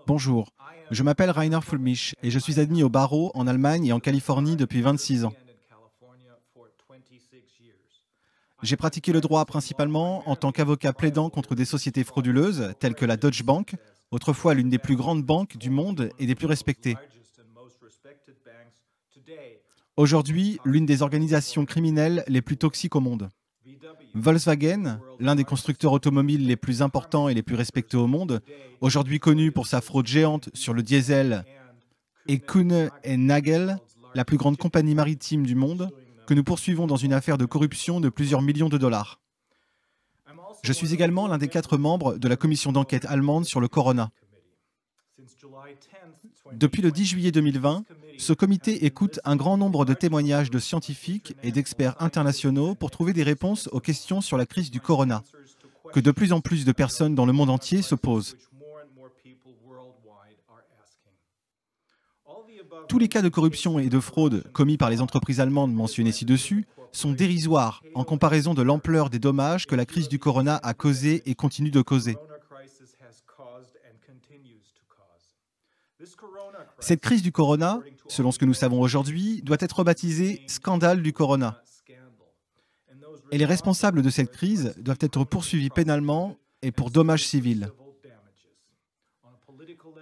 Bonjour, je m'appelle Rainer Fulmich et je suis admis au barreau en Allemagne et en Californie depuis 26 ans. J'ai pratiqué le droit principalement en tant qu'avocat plaidant contre des sociétés frauduleuses telles que la Deutsche Bank, autrefois l'une des plus grandes banques du monde et des plus respectées. Aujourd'hui, l'une des organisations criminelles les plus toxiques au monde. Volkswagen, l'un des constructeurs automobiles les plus importants et les plus respectés au monde, aujourd'hui connu pour sa fraude géante sur le diesel, et Kuehne et Nagel, la plus grande compagnie maritime du monde, que nous poursuivons dans une affaire de corruption de plusieurs millions de dollars. Je suis également l'un des 4 membres de la commission d'enquête allemande sur le corona. Depuis le 10 juillet 2020, ce comité écoute un grand nombre de témoignages de scientifiques et d'experts internationaux pour trouver des réponses aux questions sur la crise du corona, que de plus en plus de personnes dans le monde entier se posent. Tous les cas de corruption et de fraude commis par les entreprises allemandes mentionnées ci-dessus sont dérisoires en comparaison de l'ampleur des dommages que la crise du corona a causé et continue de causer. Cette crise du corona, selon ce que nous savons aujourd'hui, doit être baptisée « scandale du corona ». Et les responsables de cette crise doivent être poursuivis pénalement et pour dommages civils.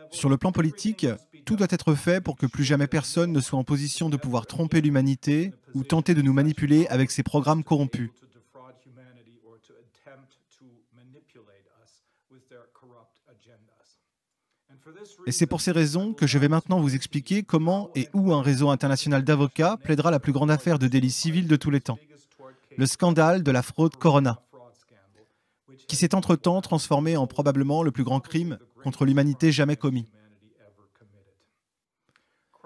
Sur le plan politique, tout doit être fait pour que plus jamais personne ne soit en position de pouvoir tromper l'humanité ou tenter de nous manipuler avec ses programmes corrompus. Et c'est pour ces raisons que je vais maintenant vous expliquer comment et où un réseau international d'avocats plaidera la plus grande affaire de délit civil de tous les temps, le scandale de la fraude Corona, qui s'est entre-temps transformé en probablement le plus grand crime contre l'humanité jamais commis.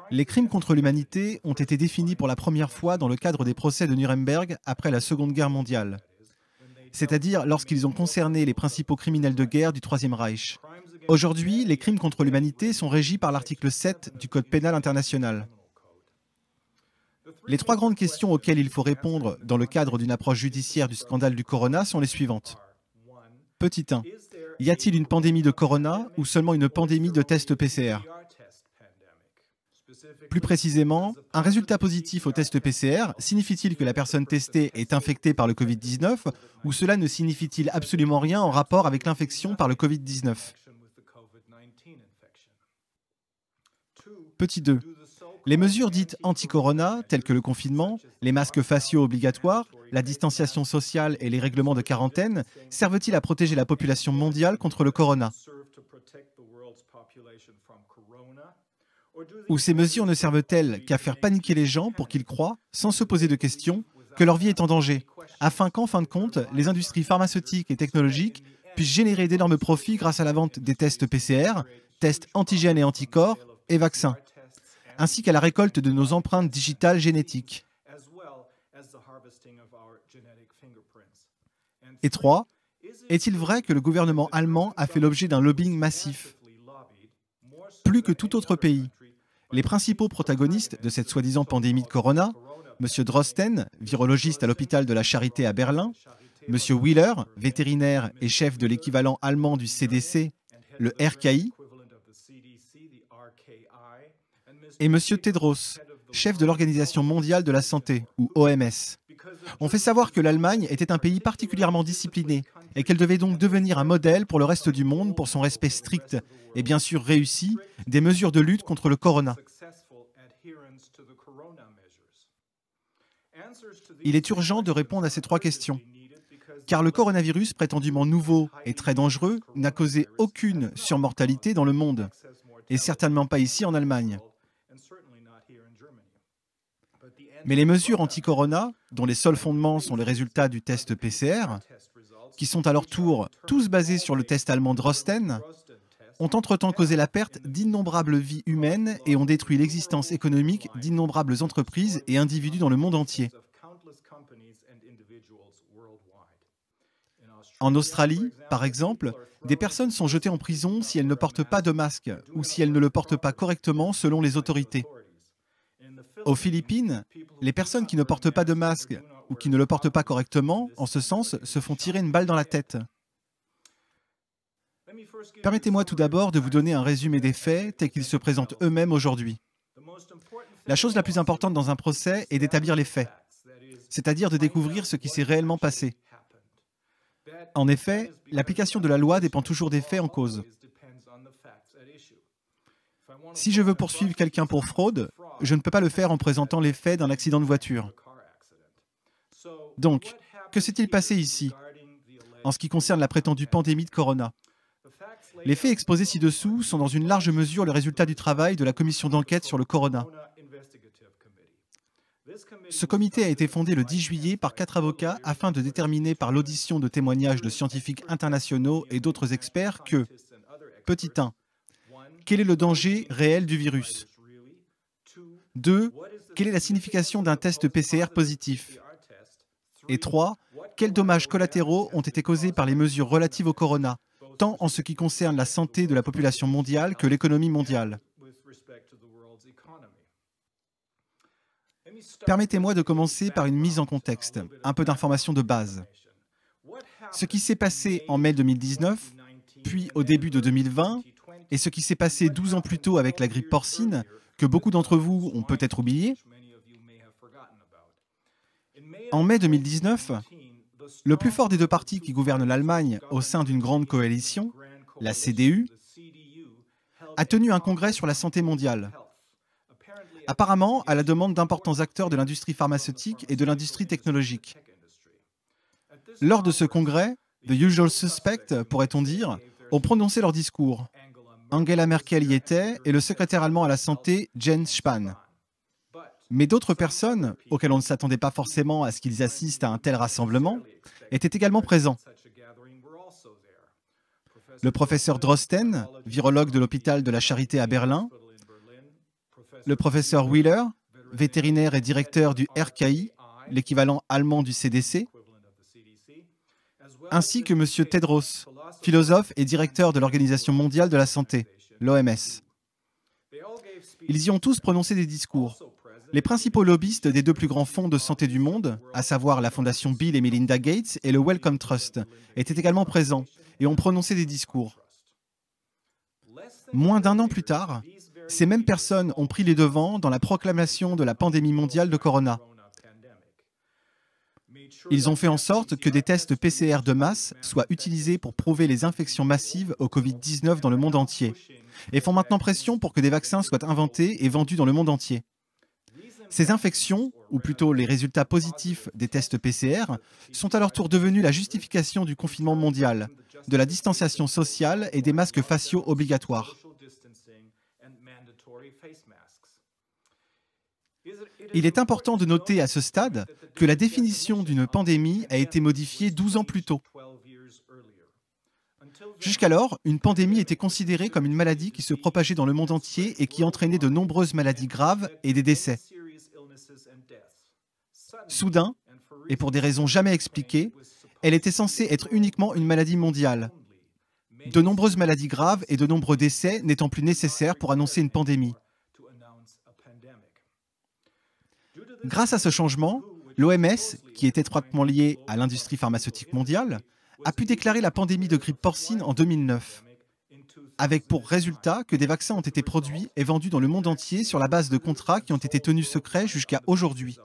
Les crimes contre l'humanité ont été définis pour la première fois dans le cadre des procès de Nuremberg après la Seconde Guerre mondiale, c'est-à-dire lorsqu'ils ont concerné les principaux criminels de guerre du Troisième Reich. Aujourd'hui, les crimes contre l'humanité sont régis par l'article 7 du Code pénal international. Les 3 grandes questions auxquelles il faut répondre dans le cadre d'une approche judiciaire du scandale du corona sont les suivantes. Petit 1. Y a-t-il une pandémie de corona ou seulement une pandémie de tests PCR? Plus précisément, un résultat positif au test PCR signifie-t-il que la personne testée est infectée par le Covid-19 ou cela ne signifie-t-il absolument rien en rapport avec l'infection par le Covid-19? Petit 2. Les mesures dites anti-corona, telles que le confinement, les masques faciaux obligatoires, la distanciation sociale et les règlements de quarantaine, servent-ils à protéger la population mondiale contre le corona? Ou ces mesures ne servent-elles qu'à faire paniquer les gens pour qu'ils croient, sans se poser de questions, que leur vie est en danger, afin qu'en fin de compte, les industries pharmaceutiques et technologiques puissent générer d'énormes profits grâce à la vente des tests PCR, tests antigènes et anticorps et vaccins, ainsi qu'à la récolte de nos empreintes digitales génétiques. Et 3. Est-il vrai que le gouvernement allemand a fait l'objet d'un lobbying massif? Plus que tout autre pays. Les principaux protagonistes de cette soi-disant pandémie de corona, M. Drosten, virologiste à l'hôpital de la Charité à Berlin, M. Wheeler, vétérinaire et chef de l'équivalent allemand du CDC, le RKI, et M. Tedros, chef de l'Organisation mondiale de la santé, ou OMS. On fait savoir que l'Allemagne était un pays particulièrement discipliné et qu'elle devait donc devenir un modèle pour le reste du monde pour son respect strict et bien sûr réussi des mesures de lutte contre le corona. Il est urgent de répondre à ces 3 questions, car le coronavirus prétendument nouveau et très dangereux n'a causé aucune surmortalité dans le monde, et certainement pas ici en Allemagne. Mais les mesures anti-corona, dont les seuls fondements sont les résultats du test PCR, qui sont à leur tour tous basés sur le test allemand Drosten, ont entre-temps causé la perte d'innombrables vies humaines et ont détruit l'existence économique d'innombrables entreprises et individus dans le monde entier. En Australie, par exemple, des personnes sont jetées en prison si elles ne portent pas de masque ou si elles ne le portent pas correctement selon les autorités. Aux Philippines, les personnes qui ne portent pas de masque ou qui ne le portent pas correctement, en ce sens, se font tirer une balle dans la tête. Permettez-moi tout d'abord de vous donner un résumé des faits tels qu'ils se présentent eux-mêmes aujourd'hui. La chose la plus importante dans un procès est d'établir les faits, c'est-à-dire de découvrir ce qui s'est réellement passé. En effet, l'application de la loi dépend toujours des faits en cause. Si je veux poursuivre quelqu'un pour fraude, je ne peux pas le faire en présentant les faits d'un accident de voiture. Donc, que s'est-il passé ici, en ce qui concerne la prétendue pandémie de Corona? Les faits exposés ci-dessous sont dans une large mesure le résultat du travail de la commission d'enquête sur le Corona. Ce comité a été fondé le 10 juillet par 4 avocats afin de déterminer par l'audition de témoignages de scientifiques internationaux et d'autres experts que, petit 1, quel est le danger réel du virus? 2, quelle est la signification d'un test PCR positif? Et 3, quels dommages collatéraux ont été causés par les mesures relatives au corona, tant en ce qui concerne la santé de la population mondiale que l'économie mondiale? Permettez-moi de commencer par une mise en contexte, un peu d'informations de base. Ce qui s'est passé en mai 2019, puis au début de 2020, et ce qui s'est passé 12 ans plus tôt avec la grippe porcine, que beaucoup d'entre vous ont peut-être oublié. En mai 2019, le plus fort des deux partis qui gouvernent l'Allemagne au sein d'une grande coalition, la CDU, a tenu un congrès sur la santé mondiale. Apparemment à la demande d'importants acteurs de l'industrie pharmaceutique et de l'industrie technologique. Lors de ce congrès, the usual suspects, pourrait-on dire, ont prononcé leur discours. Angela Merkel y était et le secrétaire allemand à la santé, Jens Spahn. Mais d'autres personnes, auxquelles on ne s'attendait pas forcément à ce qu'ils assistent à un tel rassemblement, étaient également présents. Le professeur Drosten, virologue de l'hôpital de la Charité à Berlin, le professeur Wheeler, vétérinaire et directeur du RKI, l'équivalent allemand du CDC, ainsi que M. Tedros, philosophe et directeur de l'Organisation mondiale de la santé, l'OMS. Ils y ont tous prononcé des discours. Les principaux lobbyistes des deux plus grands fonds de santé du monde, à savoir la fondation Bill et Melinda Gates et le Wellcome Trust, étaient également présents et ont prononcé des discours. Moins d'un an plus tard, ces mêmes personnes ont pris les devants dans la proclamation de la pandémie mondiale de Corona. Ils ont fait en sorte que des tests PCR de masse soient utilisés pour prouver les infections massives au Covid-19 dans le monde entier et font maintenant pression pour que des vaccins soient inventés et vendus dans le monde entier. Ces infections, ou plutôt les résultats positifs des tests PCR, sont à leur tour devenus la justification du confinement mondial, de la distanciation sociale et des masques faciaux obligatoires. Il est important de noter à ce stade que la définition d'une pandémie a été modifiée 12 ans plus tôt. Jusqu'alors, une pandémie était considérée comme une maladie qui se propageait dans le monde entier et qui entraînait de nombreuses maladies graves et des décès. Soudain, et pour des raisons jamais expliquées, elle était censée être uniquement une maladie mondiale. De nombreuses maladies graves et de nombreux décès n'étant plus nécessaires pour annoncer une pandémie. Grâce à ce changement, l'OMS, qui est étroitement liée à l'industrie pharmaceutique mondiale, a pu déclarer la pandémie de grippe porcine en 2009, avec pour résultat que des vaccins ont été produits et vendus dans le monde entier sur la base de contrats qui ont été tenus secrets jusqu'à aujourd'hui.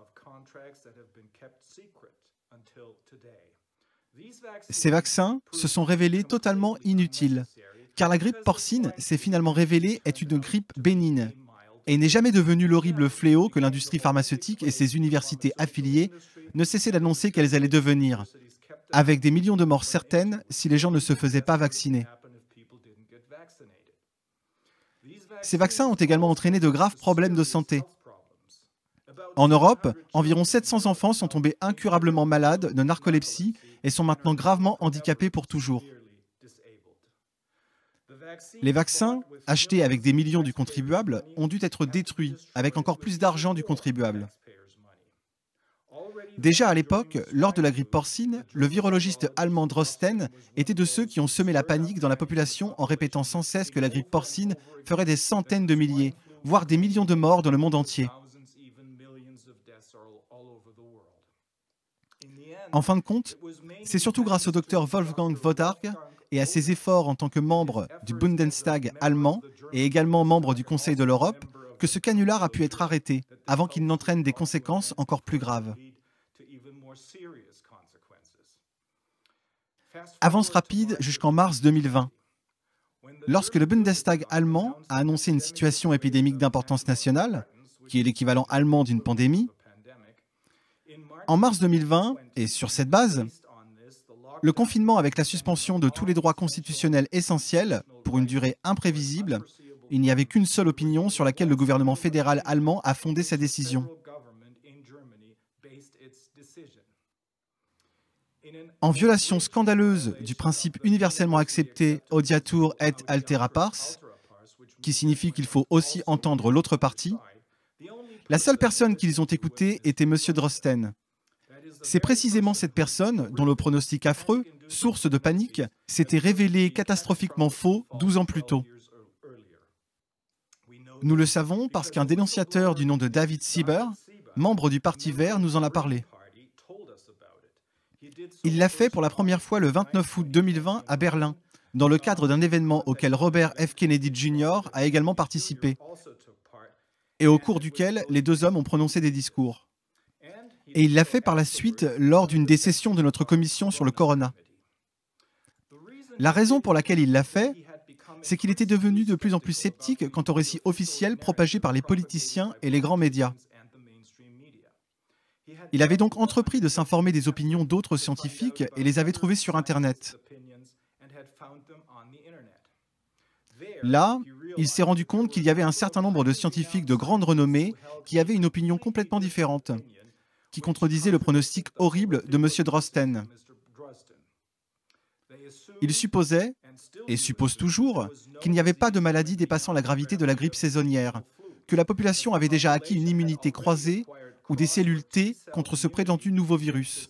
Ces vaccins se sont révélés totalement inutiles, car la grippe porcine s'est finalement révélée être une grippe bénigne et n'est jamais devenue l'horrible fléau que l'industrie pharmaceutique et ses universités affiliées ne cessaient d'annoncer qu'elles allaient devenir, avec des millions de morts certaines si les gens ne se faisaient pas vacciner. Ces vaccins ont également entraîné de graves problèmes de santé. En Europe, environ 700 enfants sont tombés incurablement malades de narcolepsie et sont maintenant gravement handicapés pour toujours. Les vaccins, achetés avec des millions du contribuable, ont dû être détruits avec encore plus d'argent du contribuable. Déjà à l'époque, lors de la grippe porcine, le virologiste allemand Drosten était de ceux qui ont semé la panique dans la population en répétant sans cesse que la grippe porcine ferait des centaines de milliers, voire des millions de morts dans le monde entier. En fin de compte, c'est surtout grâce au docteur Wolfgang Wodarg et à ses efforts en tant que membre du Bundestag allemand et également membre du Conseil de l'Europe que ce canular a pu être arrêté avant qu'il n'entraîne des conséquences encore plus graves. Avance rapide jusqu'en mars 2020. Lorsque le Bundestag allemand a annoncé une situation épidémique d'importance nationale, qui est l'équivalent allemand d'une pandémie, en mars 2020, et sur cette base, le confinement avec la suspension de tous les droits constitutionnels essentiels pour une durée imprévisible, il n'y avait qu'une seule opinion sur laquelle le gouvernement fédéral allemand a fondé sa décision. En violation scandaleuse du principe universellement accepté audiatur et altera pars, qui signifie qu'il faut aussi entendre l'autre partie, la seule personne qu'ils ont écoutée était M. Drosten. C'est précisément cette personne dont le pronostic affreux, source de panique, s'était révélé catastrophiquement faux 12 ans plus tôt. Nous le savons parce qu'un dénonciateur du nom de David Sieber, membre du Parti vert, nous en a parlé. Il l'a fait pour la première fois le 29 août 2020 à Berlin, dans le cadre d'un événement auquel Robert F. Kennedy Jr. a également participé, et au cours duquel les deux hommes ont prononcé des discours. Et il l'a fait par la suite lors d'une des sessions de notre commission sur le corona. La raison pour laquelle il l'a fait, c'est qu'il était devenu de plus en plus sceptique quant aux récits officiels propagés par les politiciens et les grands médias. Il avait donc entrepris de s'informer des opinions d'autres scientifiques et les avait trouvées sur Internet. Là, il s'est rendu compte qu'il y avait un certain nombre de scientifiques de grande renommée qui avaient une opinion complètement différente, qui contredisait le pronostic horrible de M. Drosten. Il supposait, et suppose toujours, qu'il n'y avait pas de maladie dépassant la gravité de la grippe saisonnière, que la population avait déjà acquis une immunité croisée ou des cellules T contre ce prétendu nouveau virus,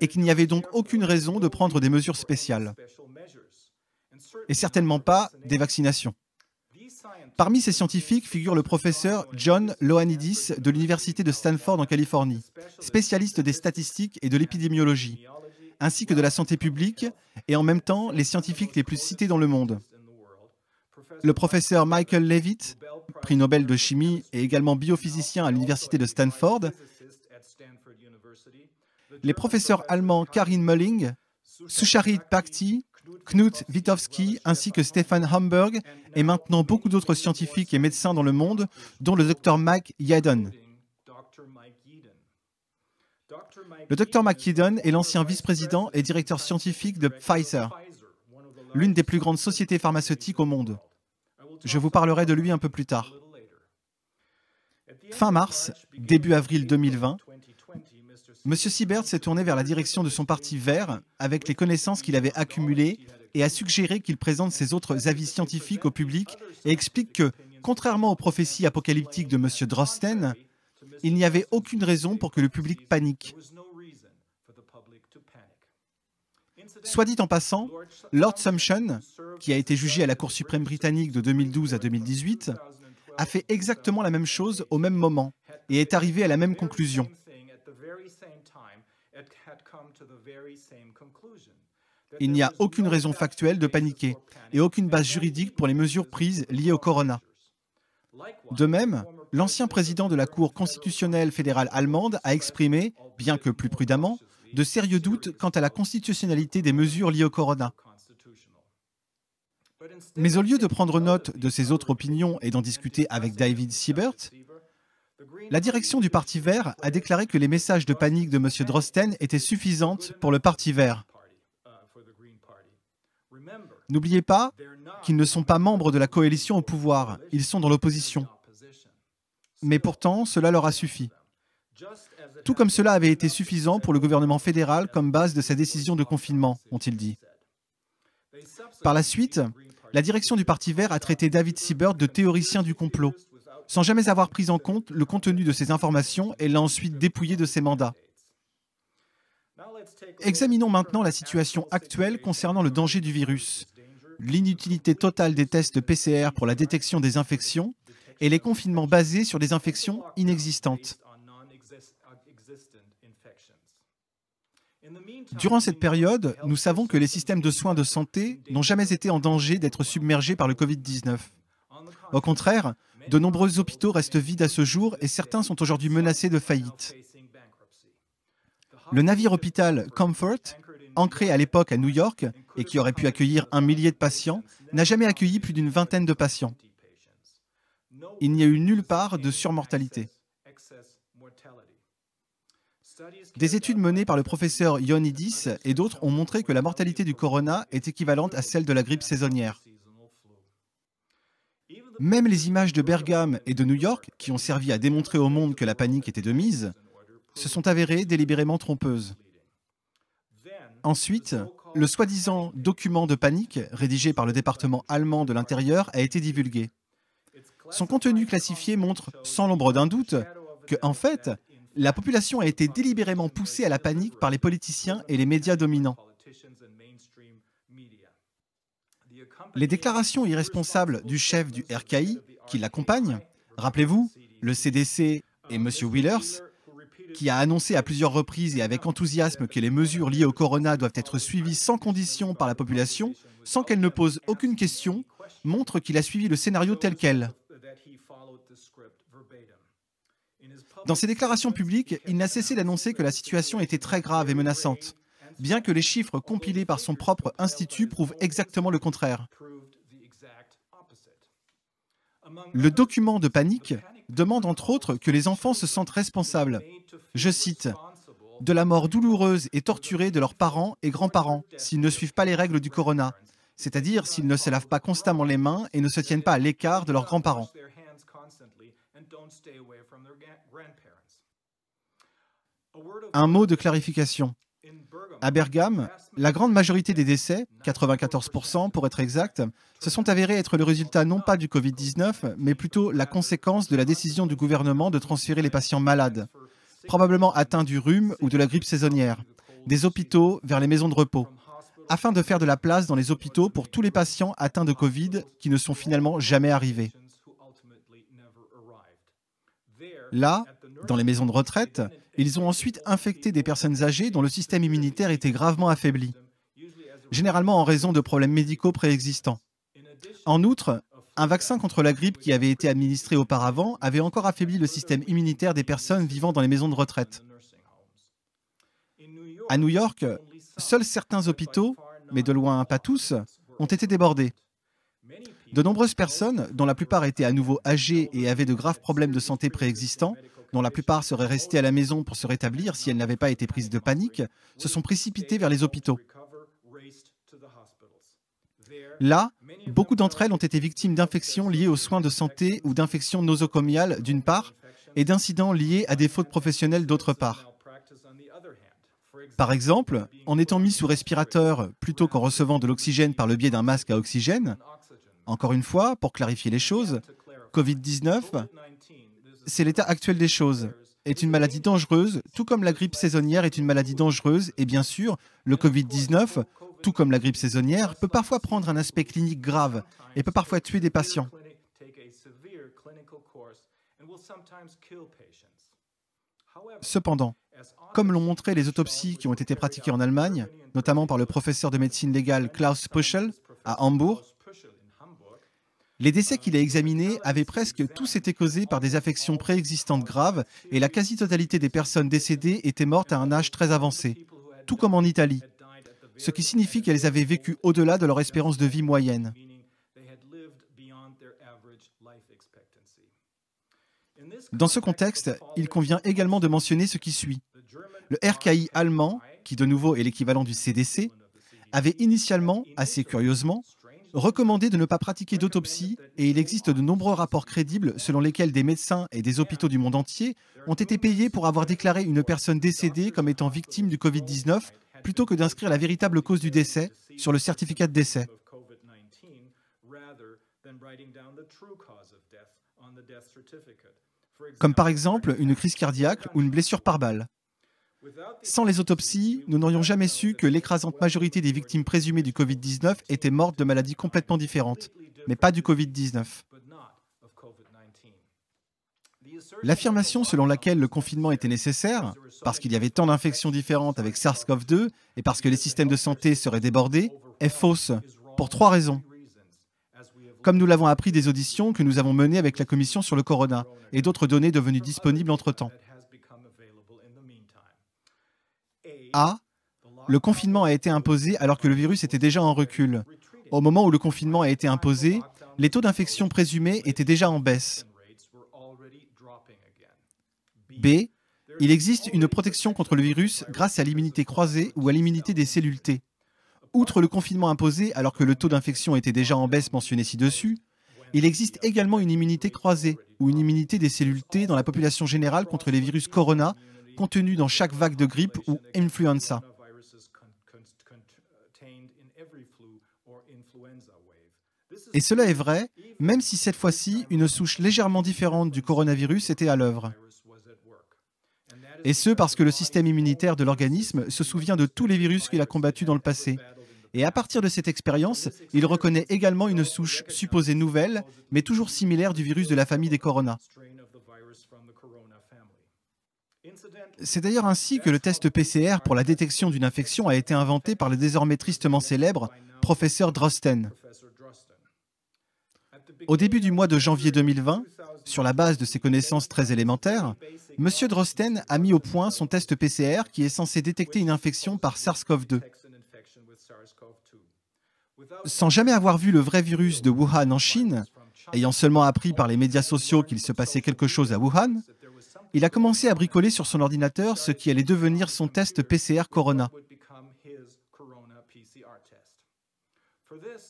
et qu'il n'y avait donc aucune raison de prendre des mesures spéciales, et certainement pas des vaccinations. Parmi ces scientifiques figure le professeur John Ioannidis de l'Université de Stanford en Californie, spécialiste des statistiques et de l'épidémiologie, ainsi que de la santé publique, et en même temps les scientifiques les plus cités dans le monde. Le professeur Michael Levitt, prix Nobel de chimie et également biophysicien à l'Université de Stanford, les professeurs allemands Karin Mölling, Sucharit Bhakti, Knut Witowski ainsi que Stefan Homburg et maintenant beaucoup d'autres scientifiques et médecins dans le monde, dont le Dr Mike Yeadon. Le Dr Mike Yeadon est l'ancien vice-président et directeur scientifique de Pfizer, l'une des plus grandes sociétés pharmaceutiques au monde. Je vous parlerai de lui un peu plus tard. Fin mars, début avril 2020, M. Siebert s'est tourné vers la direction de son parti vert avec les connaissances qu'il avait accumulées et a suggéré qu'il présente ses autres avis scientifiques au public et explique que, contrairement aux prophéties apocalyptiques de M. Drosten, il n'y avait aucune raison pour que le public panique. Soit dit en passant, Lord Sumption, qui a été jugé à la Cour suprême britannique de 2012 à 2018, a fait exactement la même chose au même moment et est arrivé à la même conclusion. Il n'y a aucune raison factuelle de paniquer et aucune base juridique pour les mesures prises liées au corona. De même, l'ancien président de la Cour constitutionnelle fédérale allemande a exprimé, bien que plus prudemment, de sérieux doutes quant à la constitutionnalité des mesures liées au corona. Mais au lieu de prendre note de ces autres opinions et d'en discuter avec David Siebert, la direction du Parti vert a déclaré que les messages de panique de M. Drosten étaient suffisants pour le Parti vert. N'oubliez pas qu'ils ne sont pas membres de la coalition au pouvoir, ils sont dans l'opposition. Mais pourtant, cela leur a suffi. Tout comme cela avait été suffisant pour le gouvernement fédéral comme base de sa décision de confinement, ont-ils dit. Par la suite, la direction du Parti vert a traité David Siebert de théoricien du complot, sans jamais avoir pris en compte le contenu de ces informations et l'a ensuite dépouillé de ses mandats. Examinons maintenant la situation actuelle concernant le danger du virus, l'inutilité totale des tests PCR pour la détection des infections et les confinements basés sur des infections inexistantes. Durant cette période, nous savons que les systèmes de soins de santé n'ont jamais été en danger d'être submergés par le Covid-19. Au contraire, de nombreux hôpitaux restent vides à ce jour et certains sont aujourd'hui menacés de faillite. Le navire hôpital Comfort, ancré à l'époque à New York et qui aurait pu accueillir 1 millier de patients, n'a jamais accueilli plus d'une vingtaine de patients. Il n'y a eu nulle part de surmortalité. Des études menées par le professeur Ioannidis et d'autres ont montré que la mortalité du corona est équivalente à celle de la grippe saisonnière. Même les images de Bergame et de New York, qui ont servi à démontrer au monde que la panique était de mise, se sont avérées délibérément trompeuses. Ensuite, le soi-disant document de panique, rédigé par le département allemand de l'Intérieur, a été divulgué. Son contenu classifié montre, sans l'ombre d'un doute, que, en fait, la population a été délibérément poussée à la panique par les politiciens et les médias dominants. Les déclarations irresponsables du chef du RKI, qui l'accompagne, rappelez-vous, le CDC et M. Willers, qui a annoncé à plusieurs reprises et avec enthousiasme que les mesures liées au corona doivent être suivies sans condition par la population, sans qu'elle ne pose aucune question, montre qu'il a suivi le scénario tel quel. Dans ses déclarations publiques, il n'a cessé d'annoncer que la situation était très grave et menaçante, bien que les chiffres compilés par son propre institut prouvent exactement le contraire. Le document de panique demande entre autres que les enfants se sentent responsables, je cite, « de la mort douloureuse et torturée de leurs parents et grands-parents s'ils ne suivent pas les règles du corona, c'est-à-dire s'ils ne se lavent pas constamment les mains et ne se tiennent pas à l'écart de leurs grands-parents. » Un mot de clarification. À Bergame, la grande majorité des décès, 94% pour être exact, se sont avérés être le résultat non pas du Covid-19, mais plutôt la conséquence de la décision du gouvernement de transférer les patients malades, probablement atteints du rhume ou de la grippe saisonnière, des hôpitaux vers les maisons de repos, afin de faire de la place dans les hôpitaux pour tous les patients atteints de Covid qui ne sont finalement jamais arrivés. Là, dans les maisons de retraite, ils ont ensuite infecté des personnes âgées dont le système immunitaire était gravement affaibli, généralement en raison de problèmes médicaux préexistants. En outre, un vaccin contre la grippe qui avait été administré auparavant avait encore affaibli le système immunitaire des personnes vivant dans les maisons de retraite. À New York, seuls certains hôpitaux, mais de loin pas tous, ont été débordés. De nombreuses personnes, dont la plupart étaient à nouveau âgées et avaient de graves problèmes de santé préexistants, dont la plupart seraient restées à la maison pour se rétablir si elles n'avaient pas été prises de panique, se sont précipitées vers les hôpitaux. Là, beaucoup d'entre elles ont été victimes d'infections liées aux soins de santé ou d'infections nosocomiales d'une part, et d'incidents liés à des fautes professionnelles d'autre part. Par exemple, en étant mis sous respirateur plutôt qu'en recevant de l'oxygène par le biais d'un masque à oxygène, encore une fois, pour clarifier les choses, Covid-19, c'est l'état actuel des choses, est une maladie dangereuse, tout comme la grippe saisonnière est une maladie dangereuse, et bien sûr, le Covid-19, tout comme la grippe saisonnière, peut parfois prendre un aspect clinique grave et peut parfois tuer des patients. Cependant, comme l'ont montré les autopsies qui ont été pratiquées en Allemagne, notamment par le professeur de médecine légale Klaus Pöschel à Hambourg, les décès qu'il a examinés avaient presque tous été causés par des affections préexistantes graves et la quasi-totalité des personnes décédées étaient mortes à un âge très avancé, tout comme en Italie, ce qui signifie qu'elles avaient vécu au-delà de leur espérance de vie moyenne. Dans ce contexte, il convient également de mentionner ce qui suit. Le RKI allemand, qui de nouveau est l'équivalent du CDC, avait initialement, assez curieusement, recommandé de ne pas pratiquer d'autopsie et il existe de nombreux rapports crédibles selon lesquels des médecins et des hôpitaux du monde entier ont été payés pour avoir déclaré une personne décédée comme étant victime du Covid-19 plutôt que d'inscrire la véritable cause du décès sur le certificat de décès. Comme par exemple une crise cardiaque ou une blessure par balle. Sans les autopsies, nous n'aurions jamais su que l'écrasante majorité des victimes présumées du Covid-19 étaient mortes de maladies complètement différentes, mais pas du Covid-19. L'affirmation selon laquelle le confinement était nécessaire, parce qu'il y avait tant d'infections différentes avec SARS-CoV-2 et parce que les systèmes de santé seraient débordés, est fausse, pour 3 raisons. Comme nous l'avons appris des auditions que nous avons menées avec la Commission sur le corona et d'autres données devenues disponibles entre-temps. A. Le confinement a été imposé alors que le virus était déjà en recul. Au moment où le confinement a été imposé, les taux d'infection présumés étaient déjà en baisse. B. Il existe une protection contre le virus grâce à l'immunité croisée ou à l'immunité des cellules T. Outre le confinement imposé alors que le taux d'infection était déjà en baisse mentionné ci-dessus, il existe également une immunité croisée ou une immunité des cellules T dans la population générale contre les virus corona contenus dans chaque vague de grippe ou influenza. Et cela est vrai, même si cette fois-ci, une souche légèrement différente du coronavirus était à l'œuvre. Et ce, parce que le système immunitaire de l'organisme se souvient de tous les virus qu'il a combattus dans le passé. Et à partir de cette expérience, il reconnaît également une souche supposée nouvelle, mais toujours similaire du virus de la famille des corona. C'est d'ailleurs ainsi que le test PCR pour la détection d'une infection a été inventé par le désormais tristement célèbre professeur Drosten. Au début du mois de janvier 2020, sur la base de ses connaissances très élémentaires, M. Drosten a mis au point son test PCR qui est censé détecter une infection par SARS-CoV-2. Sans jamais avoir vu le vrai virus de Wuhan en Chine, ayant seulement appris par les médias sociaux qu'il se passait quelque chose à Wuhan, il a commencé à bricoler sur son ordinateur ce qui allait devenir son test PCR Corona.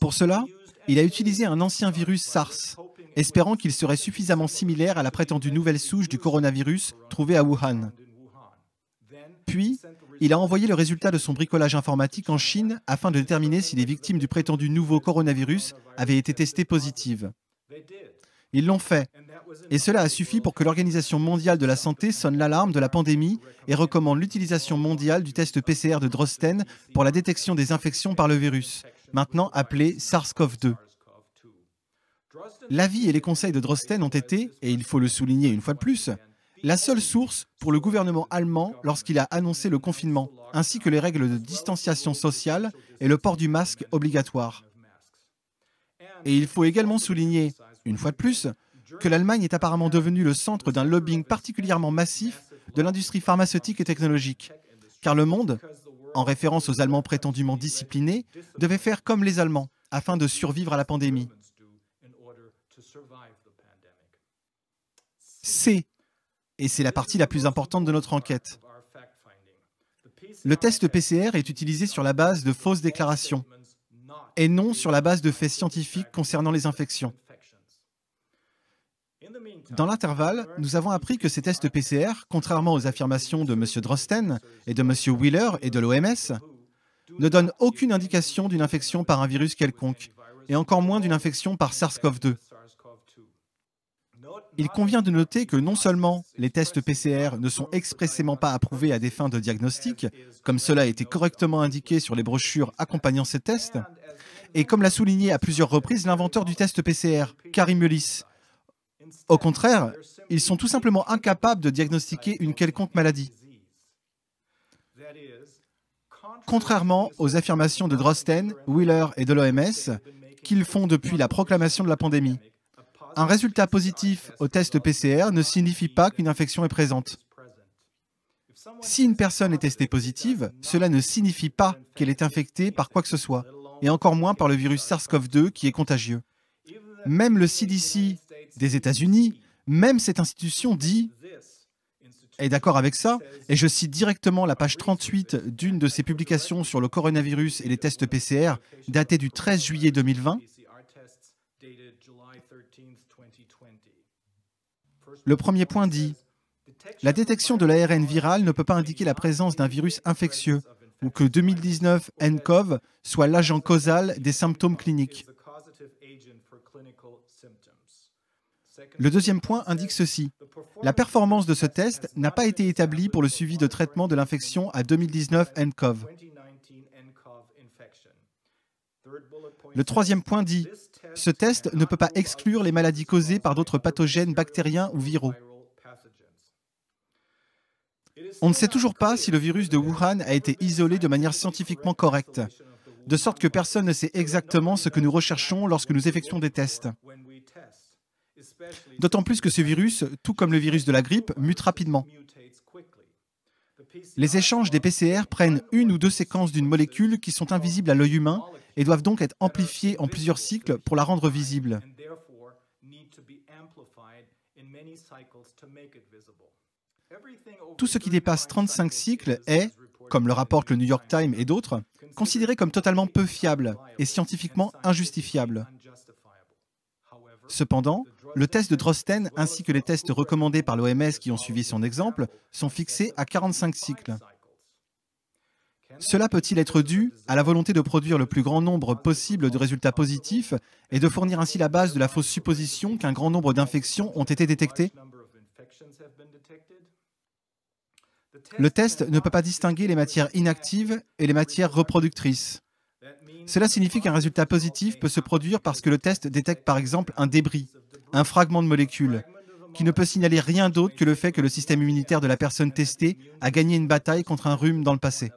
Pour cela, il a utilisé un ancien virus SARS, espérant qu'il serait suffisamment similaire à la prétendue nouvelle souche du coronavirus trouvée à Wuhan. Puis, il a envoyé le résultat de son bricolage informatique en Chine afin de déterminer si les victimes du prétendu nouveau coronavirus avaient été testées positives. Ils l'ont fait, et cela a suffi pour que l'Organisation mondiale de la santé sonne l'alarme de la pandémie et recommande l'utilisation mondiale du test PCR de Drosten pour la détection des infections par le virus, maintenant appelé SARS-CoV-2. L'avis et les conseils de Drosten ont été, et il faut le souligner une fois de plus, la seule source pour le gouvernement allemand lorsqu'il a annoncé le confinement, ainsi que les règles de distanciation sociale et le port du masque obligatoire. Et il faut également souligner, une fois de plus, que l'Allemagne est apparemment devenue le centre d'un lobbying particulièrement massif de l'industrie pharmaceutique et technologique, car le monde, en référence aux Allemands prétendument disciplinés, devait faire comme les Allemands afin de survivre à la pandémie. C. Et c'est la partie la plus importante de notre enquête. Le test PCR est utilisé sur la base de fausses déclarations et non sur la base de faits scientifiques concernant les infections. Dans l'intervalle, nous avons appris que ces tests PCR, contrairement aux affirmations de M. Drosten et de M. Wheeler et de l'OMS, ne donnent aucune indication d'une infection par un virus quelconque, et encore moins d'une infection par SARS-CoV-2. Il convient de noter que non seulement les tests PCR ne sont expressément pas approuvés à des fins de diagnostic, comme cela a été correctement indiqué sur les brochures accompagnant ces tests, et comme l'a souligné à plusieurs reprises l'inventeur du test PCR, Karim Mullis. Au contraire, ils sont tout simplement incapables de diagnostiquer une quelconque maladie. Contrairement aux affirmations de Drosten, Wheeler et de l'OMS, qu'ils font depuis la proclamation de la pandémie. Un résultat positif au test PCR ne signifie pas qu'une infection est présente. Si une personne est testée positive, cela ne signifie pas qu'elle est infectée par quoi que ce soit, et encore moins par le virus SARS-CoV-2 qui est contagieux. Même le CDC des États-Unis, même cette institution dit, est d'accord avec ça, et je cite directement la page 38 d'une de ses publications sur le coronavirus et les tests PCR, datée du 13 juillet 2020. Le premier point dit « La détection de l'ARN viral ne peut pas indiquer la présence d'un virus infectieux ou que 2019 nCoV soit l'agent causal des symptômes cliniques. » Le deuxième point indique ceci. La performance de ce test n'a pas été établie pour le suivi de traitement de l'infection à 2019 nCoV. Le troisième point dit « Ce test ne peut pas exclure les maladies causées par d'autres pathogènes bactériens ou viraux. » On ne sait toujours pas si le virus de Wuhan a été isolé de manière scientifiquement correcte, de sorte que personne ne sait exactement ce que nous recherchons lorsque nous effectuons des tests. D'autant plus que ce virus, tout comme le virus de la grippe, mute rapidement. Les échanges des PCR prennent une ou deux séquences d'une molécule qui sont invisibles à l'œil humain et doivent donc être amplifiées en plusieurs cycles pour la rendre visible. Tout ce qui dépasse 35 cycles est, comme le rapporte le New York Times et d'autres, considéré comme totalement peu fiable et scientifiquement injustifiable. Cependant, le test de Drosten ainsi que les tests recommandés par l'OMS qui ont suivi son exemple sont fixés à 45 cycles. Cela peut-il être dû à la volonté de produire le plus grand nombre possible de résultats positifs et de fournir ainsi la base de la fausse supposition qu'un grand nombre d'infections ont été détectées? Le test ne peut pas distinguer les matières inactives et les matières reproductrices. Cela signifie qu'un résultat positif peut se produire parce que le test détecte par exemple un débris, un fragment de molécule, qui ne peut signaler rien d'autre que le fait que le système immunitaire de la personne testée a gagné une bataille contre un rhume dans le passé.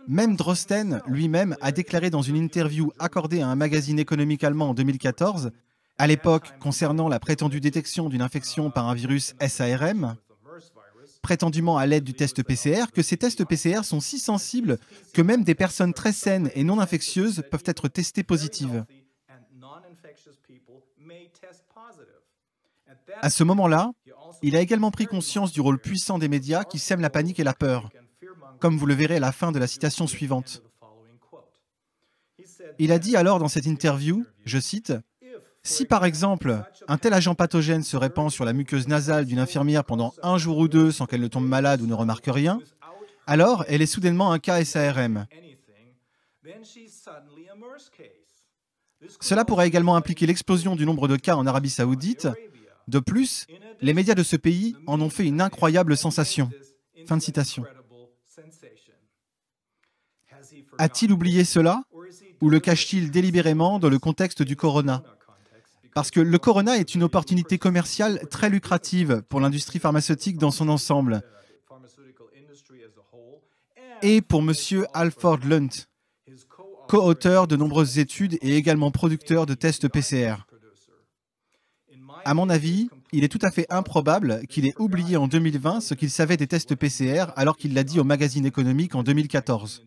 Même Drosten lui-même a déclaré dans une interview accordée à un magazine économique allemand en 2014, à l'époque concernant la prétendue détection d'une infection par un virus SARM, prétendument à l'aide du test PCR, que ces tests PCR sont si sensibles que même des personnes très saines et non infectieuses peuvent être testées positives. À ce moment-là, il a également pris conscience du rôle puissant des médias qui sèment la panique et la peur, comme vous le verrez à la fin de la citation suivante. Il a dit alors dans cette interview, je cite, « Si par exemple, un tel agent pathogène se répand sur la muqueuse nasale d'une infirmière pendant un jour ou deux sans qu'elle ne tombe malade ou ne remarque rien, alors elle est soudainement un cas SARM. Cela pourrait également impliquer l'explosion du nombre de cas en Arabie Saoudite. De plus, les médias de ce pays en ont fait une incroyable sensation. » Fin de citation. A-t-il oublié cela ou le cache-t-il délibérément dans le contexte du corona? Parce que le corona est une opportunité commerciale très lucrative pour l'industrie pharmaceutique dans son ensemble et pour M. Alford Lunt, co-auteur de nombreuses études et également producteur de tests PCR. À mon avis, il est tout à fait improbable qu'il ait oublié en 2020 ce qu'il savait des tests PCR alors qu'il l'a dit au magazine économique en 2014.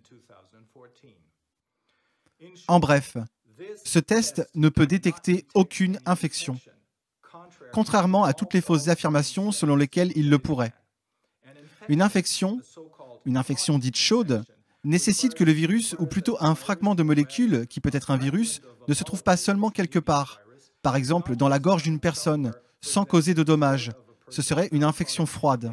En bref, ce test ne peut détecter aucune infection, contrairement à toutes les fausses affirmations selon lesquelles il le pourrait. Une infection dite chaude, nécessite que le virus, ou plutôt un fragment de molécule, qui peut être un virus, ne se trouve pas seulement quelque part, par exemple dans la gorge d'une personne, sans causer de dommages. Ce serait une infection froide.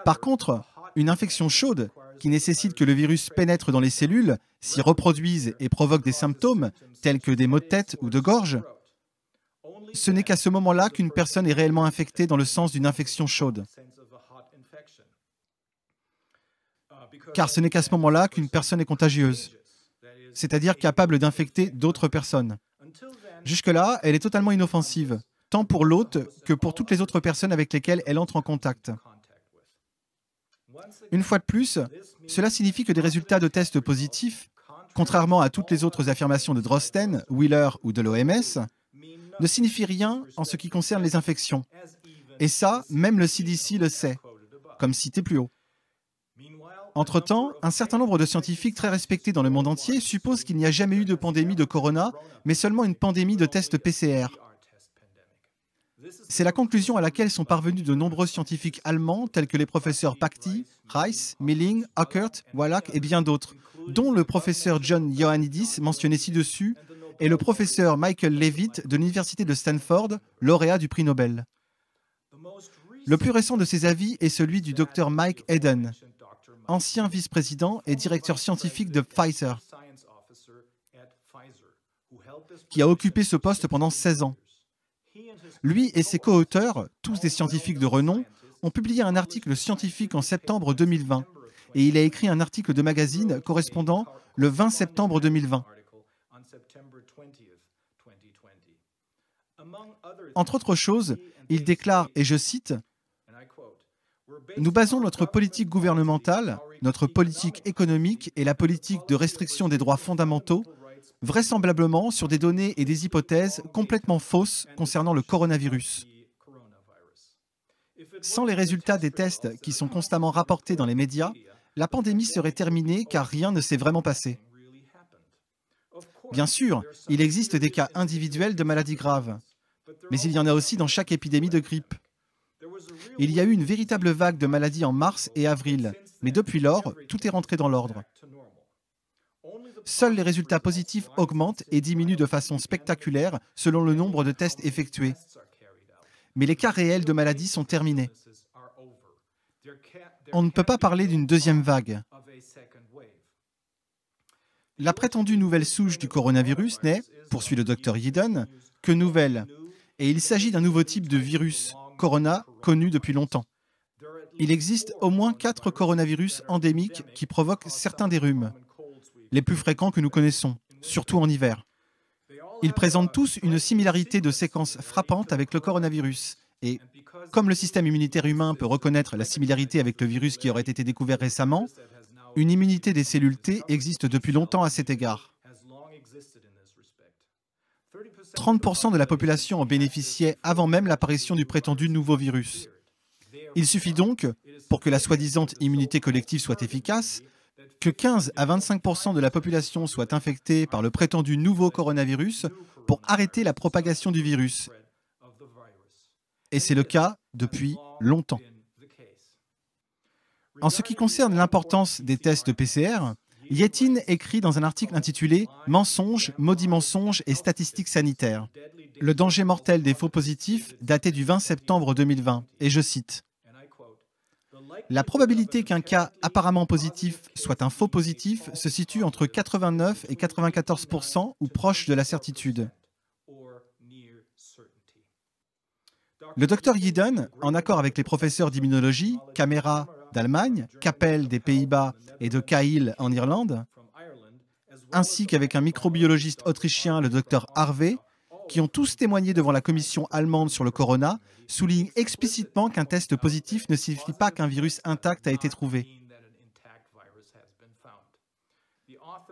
Par contre, une infection chaude, qui nécessite que le virus pénètre dans les cellules, s'y reproduise et provoque des symptômes, tels que des maux de tête ou de gorge, ce n'est qu'à ce moment-là qu'une personne est réellement infectée dans le sens d'une infection chaude. Car ce n'est qu'à ce moment-là qu'une personne est contagieuse, c'est-à-dire capable d'infecter d'autres personnes. Jusque-là, elle est totalement inoffensive, tant pour l'hôte que pour toutes les autres personnes avec lesquelles elle entre en contact. Une fois de plus, cela signifie que des résultats de tests positifs, contrairement à toutes les autres affirmations de Drosten, Wheeler ou de l'OMS, ne signifient rien en ce qui concerne les infections. Et ça, même le CDC le sait, comme cité plus haut. Entre-temps, un certain nombre de scientifiques très respectés dans le monde entier supposent qu'il n'y a jamais eu de pandémie de corona, mais seulement une pandémie de tests PCR. C'est la conclusion à laquelle sont parvenus de nombreux scientifiques allemands tels que les professeurs Pachty, Reiss, Milling, Ockert, Wallach et bien d'autres, dont le professeur John Ioannidis, mentionné ci-dessus, et le professeur Michael Levitt de l'université de Stanford, lauréat du prix Nobel. Le plus récent de ces avis est celui du Dr Mike Eden, ancien vice-président et directeur scientifique de Pfizer, qui a occupé ce poste pendant 16 ans. Lui et ses co-auteurs, tous des scientifiques de renom, ont publié un article scientifique en septembre 2020 et il a écrit un article de magazine correspondant le 20 septembre 2020. Entre autres choses, il déclare, et je cite, « Nous basons notre politique gouvernementale, notre politique économique et la politique de restriction des droits fondamentaux vraisemblablement sur des données et des hypothèses complètement fausses concernant le coronavirus. Sans les résultats des tests qui sont constamment rapportés dans les médias, la pandémie serait terminée car rien ne s'est vraiment passé. Bien sûr, il existe des cas individuels de maladies graves, mais il y en a aussi dans chaque épidémie de grippe. Il y a eu une véritable vague de maladies en mars et avril, mais depuis lors, tout est rentré dans l'ordre. Seuls les résultats positifs augmentent et diminuent de façon spectaculaire selon le nombre de tests effectués. Mais les cas réels de maladies sont terminés. On ne peut pas parler d'une deuxième vague. La prétendue nouvelle souche du coronavirus n'est, poursuit le Dr Yeadon, que nouvelle, et il s'agit d'un nouveau type de virus, corona, connu depuis longtemps. Il existe au moins 4 coronavirus endémiques qui provoquent certains des rhumes, les plus fréquents que nous connaissons, surtout en hiver. Ils présentent tous une similarité de séquence frappante avec le coronavirus. Et comme le système immunitaire humain peut reconnaître la similarité avec le virus qui aurait été découvert récemment, une immunité des cellules T existe depuis longtemps à cet égard. 30% de la population en bénéficiait avant même l'apparition du prétendu nouveau virus. Il suffit donc, pour que la soi-disant immunité collective soit efficace, que 15 à 25% de la population soit infectée par le prétendu nouveau coronavirus pour arrêter la propagation du virus. Et c'est le cas depuis longtemps. En ce qui concerne l'importance des tests PCR, Yeadon écrit dans un article intitulé « Mensonges, maudits mensonges et statistiques sanitaires ». Le danger mortel des faux positifs daté du 20 septembre 2020, et je cite « La probabilité qu'un cas apparemment positif soit un faux positif se situe entre 89 et 94% ou proche de la certitude. » Le docteur Yeadon, en accord avec les professeurs d'immunologie, Camera d'Allemagne, Capel des Pays-Bas et de Cahill en Irlande, ainsi qu'avec un microbiologiste autrichien, le docteur Harvey, qui ont tous témoigné devant la commission allemande sur le corona, souligne explicitement qu'un test positif ne signifie pas qu'un virus intact a été trouvé.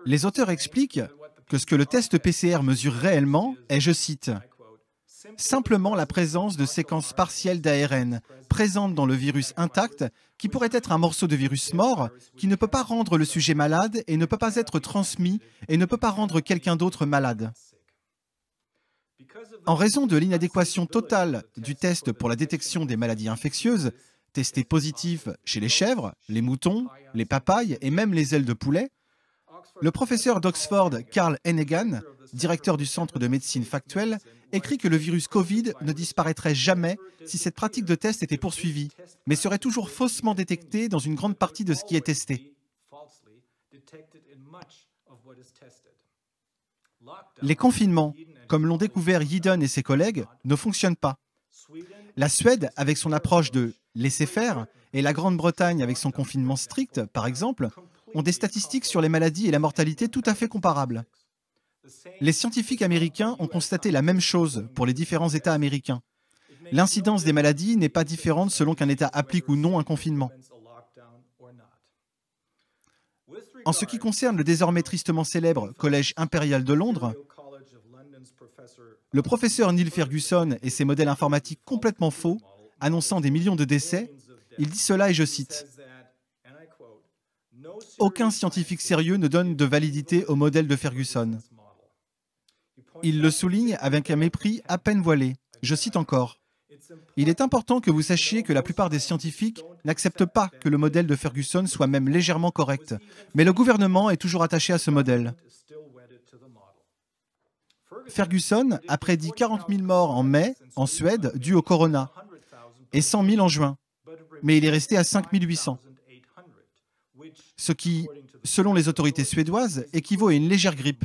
Les auteurs expliquent que ce que le test PCR mesure réellement est, je cite, « simplement la présence de séquences partielles d'ARN présentes dans le virus intact qui pourrait être un morceau de virus mort qui ne peut pas rendre le sujet malade et ne peut pas être transmis et ne peut pas rendre quelqu'un d'autre malade. » En raison de l'inadéquation totale du test pour la détection des maladies infectieuses, testé positif chez les chèvres, les moutons, les papayes et même les ailes de poulet, le professeur d'Oxford Carl Heneghan, directeur du Centre de médecine factuelle, écrit que le virus Covid ne disparaîtrait jamais si cette pratique de test était poursuivie, mais serait toujours faussement détectée dans une grande partie de ce qui est testé. Les confinements, comme l'ont découvert Yeadon et ses collègues, ne fonctionnent pas. La Suède, avec son approche de laisser-faire, et la Grande-Bretagne, avec son confinement strict, par exemple, ont des statistiques sur les maladies et la mortalité tout à fait comparables. Les scientifiques américains ont constaté la même chose pour les différents États américains. L'incidence des maladies n'est pas différente selon qu'un État applique ou non un confinement. En ce qui concerne le désormais tristement célèbre Collège impérial de Londres, le professeur Neil Ferguson et ses modèles informatiques complètement faux, annonçant des millions de décès, il dit cela et je cite « Aucun scientifique sérieux ne donne de validité au modèle de Ferguson. » Il le souligne avec un mépris à peine voilé. Je cite encore « Il est important que vous sachiez que la plupart des scientifiques n'acceptent pas que le modèle de Ferguson soit même légèrement correct, mais le gouvernement est toujours attaché à ce modèle. » Ferguson a prédit 40 000 morts en mai, en Suède, dus au corona, et 100 000 en juin, mais il est resté à 5 800, ce qui, selon les autorités suédoises, équivaut à une légère grippe.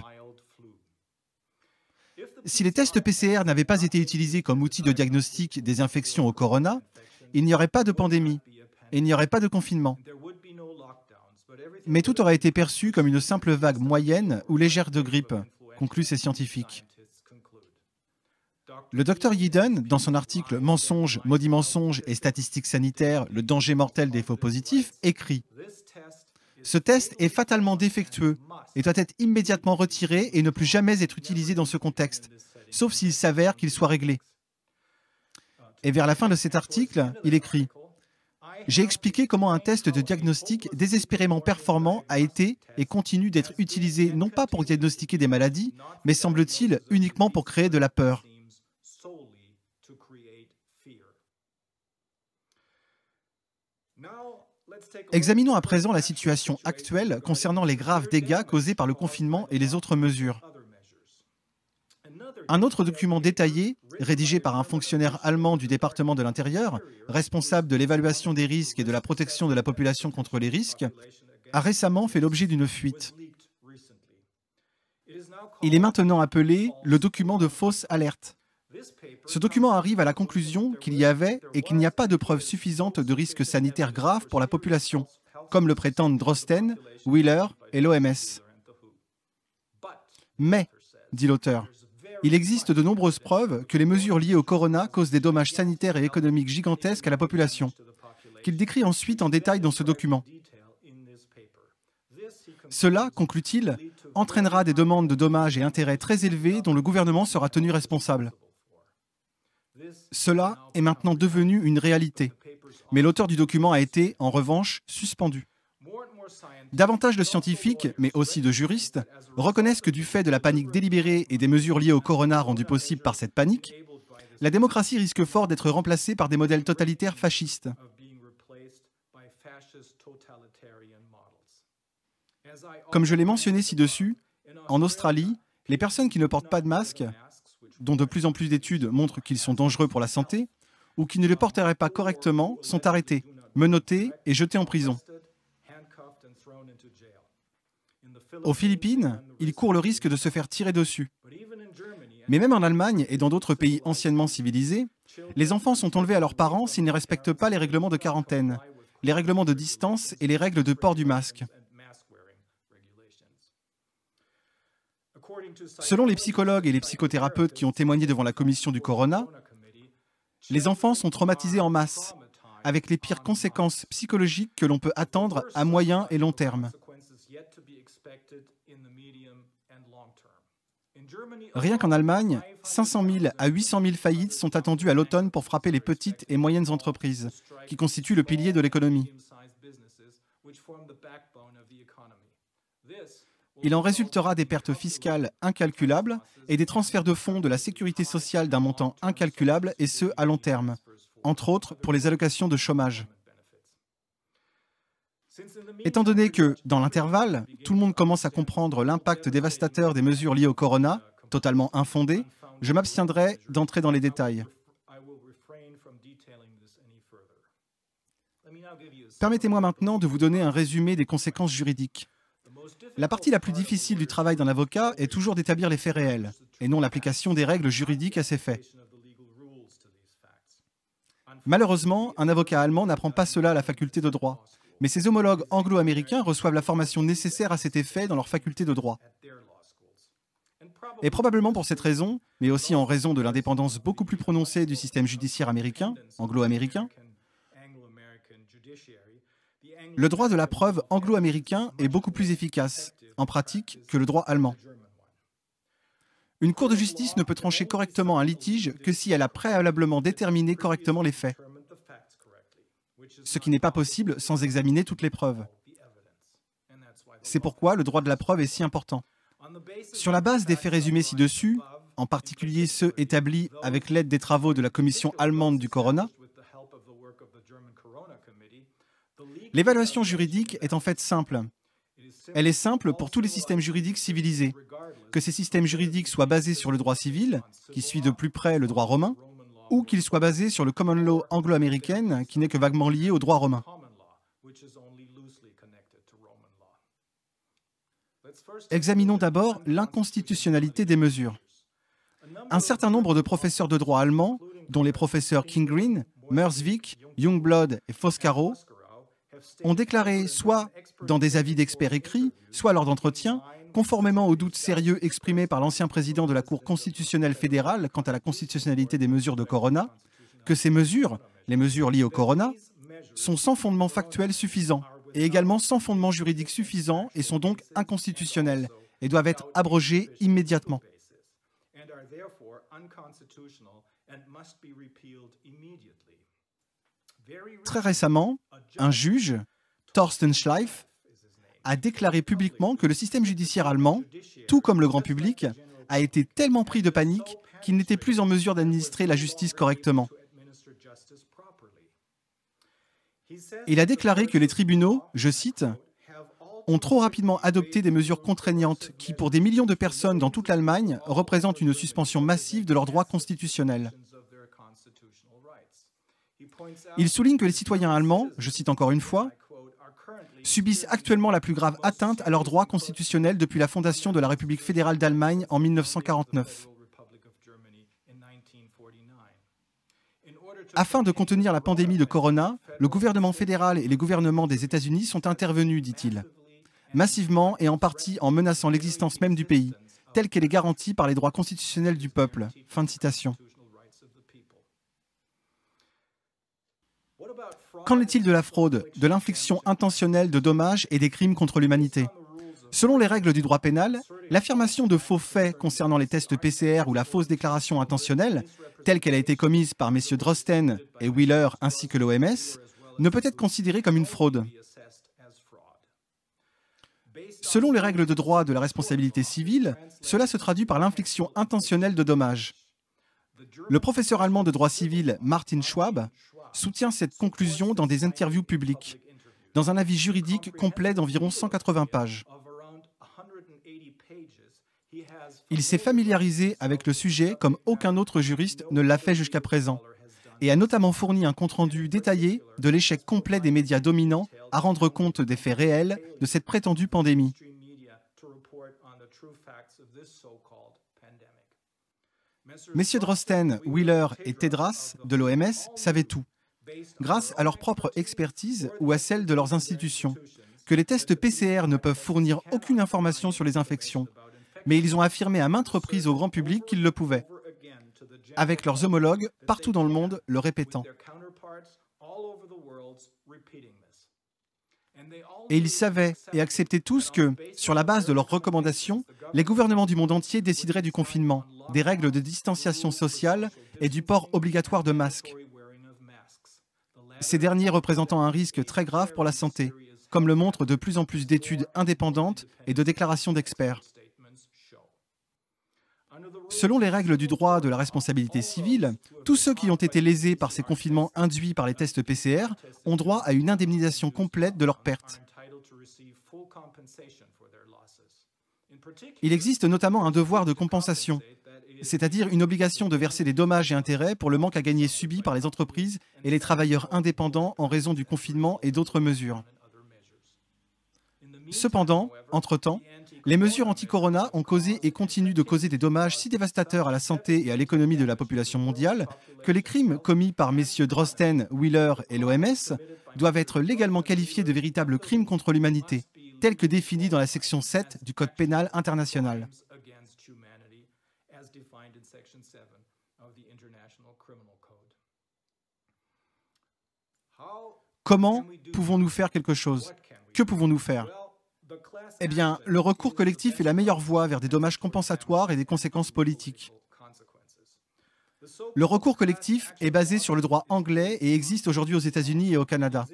Si les tests PCR n'avaient pas été utilisés comme outil de diagnostic des infections au corona, il n'y aurait pas de pandémie et il n'y aurait pas de confinement. Mais tout aurait été perçu comme une simple vague moyenne ou légère de grippe, concluent ces scientifiques. Le docteur Yeadon, dans son article Mensonges, maudits mensonges et statistiques sanitaires, le danger mortel des faux positifs, écrit « Ce test est fatalement défectueux et doit être immédiatement retiré et ne plus jamais être utilisé dans ce contexte, sauf s'il s'avère qu'il soit réglé. » Et vers la fin de cet article, il écrit « J'ai expliqué comment un test de diagnostic désespérément performant a été et continue d'être utilisé non pas pour diagnostiquer des maladies, mais semble-t-il uniquement pour créer de la peur. » Examinons à présent la situation actuelle concernant les graves dégâts causés par le confinement et les autres mesures. Un autre document détaillé, rédigé par un fonctionnaire allemand du département de l'Intérieur, responsable de l'évaluation des risques et de la protection de la population contre les risques, a récemment fait l'objet d'une fuite. Il est maintenant appelé le document de fausse alerte. Ce document arrive à la conclusion qu'il y avait et qu'il n'y a pas de preuves suffisantes de risques sanitaires graves pour la population, comme le prétendent Drosten, Wheeler et l'OMS. Mais, dit l'auteur, il existe de nombreuses preuves que les mesures liées au corona causent des dommages sanitaires et économiques gigantesques à la population, qu'il décrit ensuite en détail dans ce document. Cela, conclut-il, entraînera des demandes de dommages et intérêts très élevés dont le gouvernement sera tenu responsable. Cela est maintenant devenu une réalité, mais l'auteur du document a été, en revanche, suspendu. Davantage de scientifiques, mais aussi de juristes, reconnaissent que du fait de la panique délibérée et des mesures liées au corona rendues possibles par cette panique, la démocratie risque fort d'être remplacée par des modèles totalitaires fascistes. Comme je l'ai mentionné ci-dessus, en Australie, les personnes qui ne portent pas de masque, dont de plus en plus d'études montrent qu'ils sont dangereux pour la santé, ou qui ne le porteraient pas correctement, sont arrêtés, menottés et jetés en prison. Aux Philippines, ils courent le risque de se faire tirer dessus. Mais même en Allemagne et dans d'autres pays anciennement civilisés, les enfants sont enlevés à leurs parents s'ils ne respectent pas les règlements de quarantaine, les règlements de distance et les règles de port du masque. Selon les psychologues et les psychothérapeutes qui ont témoigné devant la commission du corona, les enfants sont traumatisés en masse, avec les pires conséquences psychologiques que l'on peut attendre à moyen et long terme. Rien qu'en Allemagne, 500 000 à 800 000 faillites sont attendues à l'automne pour frapper les petites et moyennes entreprises, qui constituent le pilier de l'économie. Il en résultera des pertes fiscales incalculables et des transferts de fonds de la sécurité sociale d'un montant incalculable, et ce, à long terme, entre autres pour les allocations de chômage. Étant donné que, dans l'intervalle, tout le monde commence à comprendre l'impact dévastateur des mesures liées au corona, totalement infondées, je m'abstiendrai d'entrer dans les détails. Permettez-moi maintenant de vous donner un résumé des conséquences juridiques. La partie la plus difficile du travail d'un avocat est toujours d'établir les faits réels, et non l'application des règles juridiques à ces faits. Malheureusement, un avocat allemand n'apprend pas cela à la faculté de droit, mais ses homologues anglo-américains reçoivent la formation nécessaire à cet effet dans leur faculté de droit. Et probablement pour cette raison, mais aussi en raison de l'indépendance beaucoup plus prononcée du système judiciaire américain, anglo-américain, le droit de la preuve anglo-américain est beaucoup plus efficace, en pratique, que le droit allemand. Une cour de justice ne peut trancher correctement un litige que si elle a préalablement déterminé correctement les faits, ce qui n'est pas possible sans examiner toutes les preuves. C'est pourquoi le droit de la preuve est si important. Sur la base des faits résumés ci-dessus, en particulier ceux établis avec l'aide des travaux de la commission allemande du corona, l'évaluation juridique est en fait simple. Elle est simple pour tous les systèmes juridiques civilisés, que ces systèmes juridiques soient basés sur le droit civil, qui suit de plus près le droit romain, ou qu'ils soient basés sur le common law anglo-américain, qui n'est que vaguement lié au droit romain. Examinons d'abord l'inconstitutionnalité des mesures. Un certain nombre de professeurs de droit allemand, dont les professeurs King-Green, Mersvik, Youngblood et Foscaro, ont déclaré soit dans des avis d'experts écrits, soit lors d'entretiens, conformément aux doutes sérieux exprimés par l'ancien président de la Cour constitutionnelle fédérale quant à la constitutionnalité des mesures de Corona, que ces mesures, les mesures liées au Corona, sont sans fondement factuel suffisant et également sans fondement juridique suffisant et sont donc inconstitutionnelles et doivent être abrogées immédiatement. Très récemment, un juge, Thorsten Schleif, a déclaré publiquement que le système judiciaire allemand, tout comme le grand public, a été tellement pris de panique qu'il n'était plus en mesure d'administrer la justice correctement. Il a déclaré que les tribunaux, je cite, ont trop rapidement adopté des mesures contraignantes qui, pour des millions de personnes dans toute l'Allemagne, représentent une suspension massive de leurs droits constitutionnels. Il souligne que les citoyens allemands, je cite encore une fois, subissent actuellement la plus grave atteinte à leurs droits constitutionnels depuis la fondation de la République fédérale d'Allemagne en 1949. Afin de contenir la pandémie de Corona, le gouvernement fédéral et les gouvernements des États-Unis sont intervenus, dit-il, massivement et en partie en menaçant l'existence même du pays, telle qu'elle est garantie par les droits constitutionnels du peuple. Fin de citation. Qu'en est-il de la fraude, de l'infliction intentionnelle de dommages et des crimes contre l'humanité? Selon les règles du droit pénal, l'affirmation de faux faits concernant les tests PCR ou la fausse déclaration intentionnelle, telle qu'elle a été commise par messieurs Drosten et Wheeler ainsi que l'OMS, ne peut être considérée comme une fraude. Selon les règles de droit de la responsabilité civile, cela se traduit par l'infliction intentionnelle de dommages. Le professeur allemand de droit civil Martin Schwab soutient cette conclusion dans des interviews publiques, dans un avis juridique complet d'environ 180 pages. Il s'est familiarisé avec le sujet comme aucun autre juriste ne l'a fait jusqu'à présent, et a notamment fourni un compte-rendu détaillé de l'échec complet des médias dominants à rendre compte des faits réels de cette prétendue pandémie. Messieurs Drosten, Wheeler et Tedros de l'OMS savaient tout, grâce à leur propre expertise ou à celle de leurs institutions, que les tests PCR ne peuvent fournir aucune information sur les infections, mais ils ont affirmé à maintes reprises au grand public qu'ils le pouvaient, avec leurs homologues partout dans le monde le répétant. Et ils savaient et acceptaient tous que, sur la base de leurs recommandations, les gouvernements du monde entier décideraient du confinement, des règles de distanciation sociale et du port obligatoire de masques, ces derniers représentant un risque très grave pour la santé, comme le montrent de plus en plus d'études indépendantes et de déclarations d'experts. Selon les règles du droit de la responsabilité civile, tous ceux qui ont été lésés par ces confinements induits par les tests PCR ont droit à une indemnisation complète de leurs pertes. Il existe notamment un devoir de compensation, c'est-à-dire une obligation de verser des dommages et intérêts pour le manque à gagner subi par les entreprises et les travailleurs indépendants en raison du confinement et d'autres mesures. Cependant, entre-temps, les mesures anti-corona ont causé et continuent de causer des dommages si dévastateurs à la santé et à l'économie de la population mondiale que les crimes commis par messieurs Drosten, Wheeler et l'OMS doivent être légalement qualifiés de véritables crimes contre l'humanité, tels que définis dans la section 7 du Code pénal international. Comment pouvons-nous faire quelque chose? Que pouvons-nous faire? Eh bien, le recours collectif est la meilleure voie vers des dommages compensatoires et des conséquences politiques. Le recours collectif est basé sur le droit anglais et existe aujourd'hui aux États-Unis et au Canada.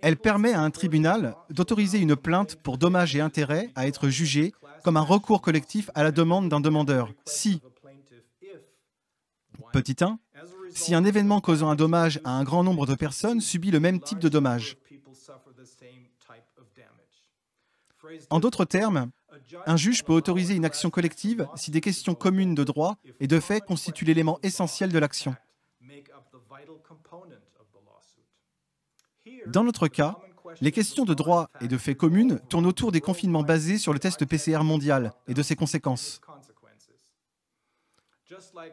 Elle permet à un tribunal d'autoriser une plainte pour dommages et intérêts à être jugée comme un recours collectif à la demande d'un demandeur. Si, petit 1, si un événement causant un dommage à un grand nombre de personnes subit le même type de dommage. En d'autres termes, un juge peut autoriser une action collective si des questions communes de droit et de fait constituent l'élément essentiel de l'action. Dans notre cas, les questions de droit et de fait communes tournent autour des confinements basés sur le test PCR mondial et de ses conséquences.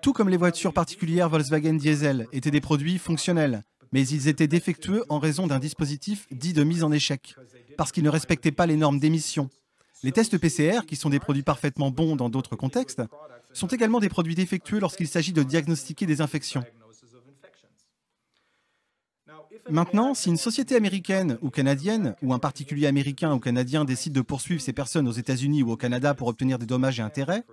Tout comme les voitures particulières Volkswagen Diesel étaient des produits fonctionnels, mais ils étaient défectueux en raison d'un dispositif dit de mise en échec, parce qu'ils ne respectaient pas les normes d'émission. Les tests PCR, qui sont des produits parfaitement bons dans d'autres contextes, sont également des produits défectueux lorsqu'il s'agit de diagnostiquer des infections. Maintenant, si une société américaine ou canadienne, ou un particulier américain ou canadien décide de poursuivre ces personnes aux États-Unis ou au Canada pour obtenir des dommages et intérêts,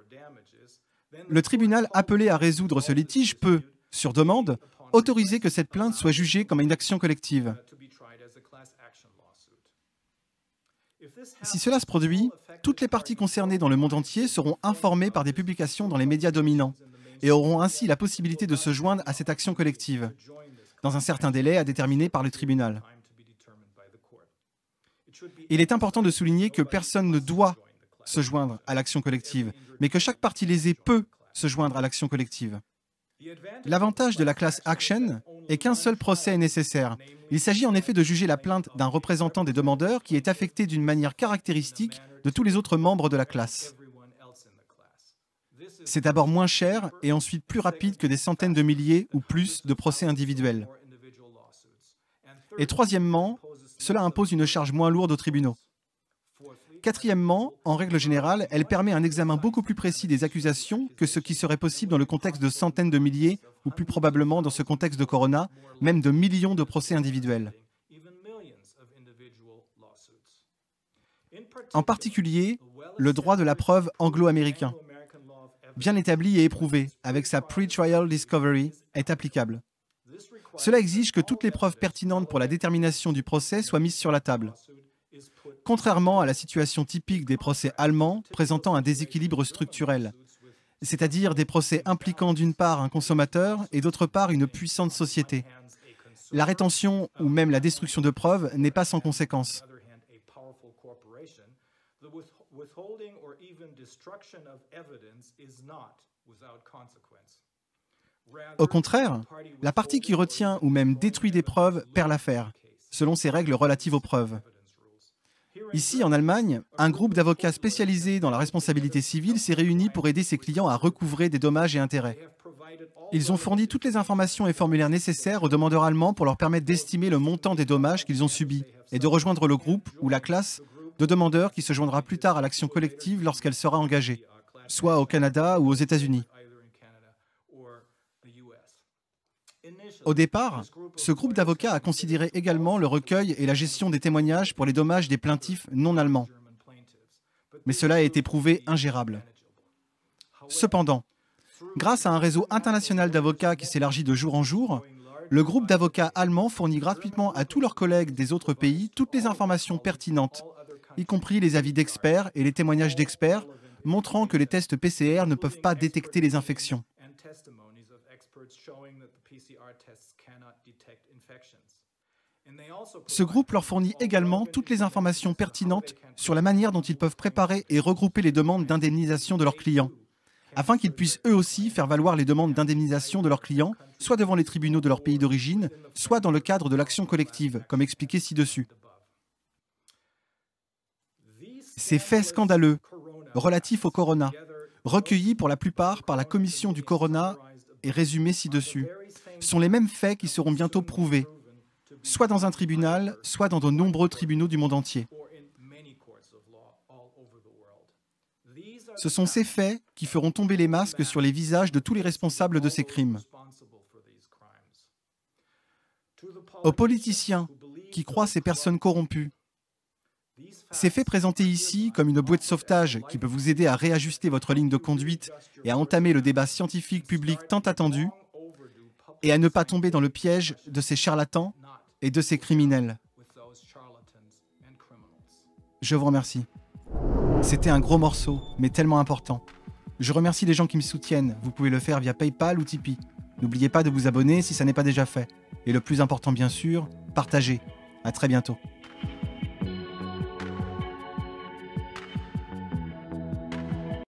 le tribunal appelé à résoudre ce litige peut, sur demande, autoriser que cette plainte soit jugée comme une action collective. Si cela se produit, toutes les parties concernées dans le monde entier seront informées par des publications dans les médias dominants et auront ainsi la possibilité de se joindre à cette action collective, dans un certain délai à déterminer par le tribunal. Il est important de souligner que personne ne doit se joindre à l'action collective, mais que chaque partie lésée peut se joindre à l'action collective. L'avantage de la class action est qu'un seul procès est nécessaire. Il s'agit en effet de juger la plainte d'un représentant des demandeurs qui est affecté d'une manière caractéristique de tous les autres membres de la classe. C'est d'abord moins cher et ensuite plus rapide que des centaines de milliers ou plus de procès individuels. Et troisièmement, cela impose une charge moins lourde aux tribunaux. Quatrièmement, en règle générale, elle permet un examen beaucoup plus précis des accusations que ce qui serait possible dans le contexte de centaines de milliers, ou plus probablement dans ce contexte de Corona, même de millions de procès individuels. En particulier, le droit de la preuve anglo-américain, bien établi et éprouvé, avec sa pre-trial discovery, est applicable. Cela exige que toutes les preuves pertinentes pour la détermination du procès soient mises sur la table. Contrairement à la situation typique des procès allemands présentant un déséquilibre structurel, c'est-à-dire des procès impliquant d'une part un consommateur et d'autre part une puissante société. La rétention ou même la destruction de preuves n'est pas sans conséquence. Au contraire, la partie qui retient ou même détruit des preuves perd l'affaire, selon ces règles relatives aux preuves. Ici, en Allemagne, un groupe d'avocats spécialisés dans la responsabilité civile s'est réuni pour aider ses clients à recouvrer des dommages et intérêts. Ils ont fourni toutes les informations et formulaires nécessaires aux demandeurs allemands pour leur permettre d'estimer le montant des dommages qu'ils ont subis et de rejoindre le groupe ou la classe de demandeurs qui se joindra plus tard à l'action collective lorsqu'elle sera engagée, soit au Canada ou aux États-Unis. Au départ, ce groupe d'avocats a considéré également le recueil et la gestion des témoignages pour les dommages des plaintifs non allemands. Mais cela a été prouvé ingérable. Cependant, grâce à un réseau international d'avocats qui s'élargit de jour en jour, le groupe d'avocats allemands fournit gratuitement à tous leurs collègues des autres pays toutes les informations pertinentes, y compris les avis d'experts et les témoignages d'experts, montrant que les tests PCR ne peuvent pas détecter les infections. Ce groupe leur fournit également toutes les informations pertinentes sur la manière dont ils peuvent préparer et regrouper les demandes d'indemnisation de leurs clients, afin qu'ils puissent eux aussi faire valoir les demandes d'indemnisation de leurs clients, soit devant les tribunaux de leur pays d'origine, soit dans le cadre de l'action collective, comme expliqué ci-dessus. Ces faits scandaleux, relatifs au Corona, recueillis pour la plupart par la commission du Corona et résumés ci-dessus, sont les mêmes faits qui seront bientôt prouvés, soit dans un tribunal, soit dans de nombreux tribunaux du monde entier. Ce sont ces faits qui feront tomber les masques sur les visages de tous les responsables de ces crimes. Aux politiciens qui croient ces personnes corrompues, ces faits présentés ici comme une bouée de sauvetage qui peut vous aider à réajuster votre ligne de conduite et à entamer le débat scientifique public tant attendu, et à ne pas tomber dans le piège de ces charlatans et de ces criminels. Je vous remercie. C'était un gros morceau, mais tellement important. Je remercie les gens qui me soutiennent. Vous pouvez le faire via PayPal ou Tipeee. N'oubliez pas de vous abonner si ça n'est pas déjà fait. Et le plus important bien sûr, partagez. À très bientôt.